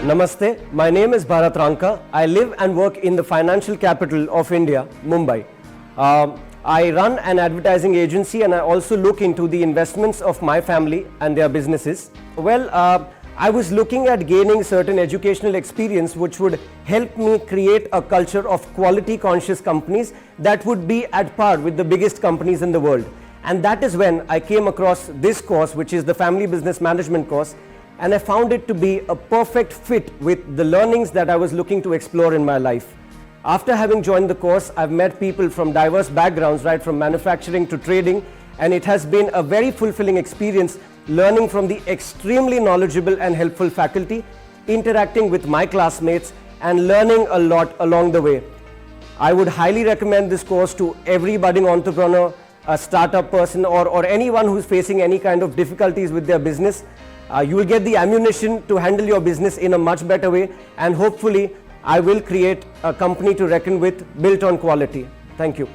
Namaste, my name is Bharat Ranka. I live and work in the financial capital of India, Mumbai. I run an advertising agency and I also look into the investments of my family and their businesses. Well, I was looking at gaining certain educational experience which would help me create a culture of quality conscious companies that would be at par with the biggest companies in the world. And that is when I came across this course, which is the Family Business Management course, and I found it to be a perfect fit with the learnings that I was looking to explore in my life. After having joined the course, I've met people from diverse backgrounds, right from manufacturing to trading, and it has been a very fulfilling experience learning from the extremely knowledgeable and helpful faculty, interacting with my classmates, and learning a lot along the way. I would highly recommend this course to every budding entrepreneur, a startup person, or anyone who's facing any kind of difficulties with their business. You will get the ammunition to handle your business in a much better way, and hopefully I will create a company to reckon with built on quality. Thank you.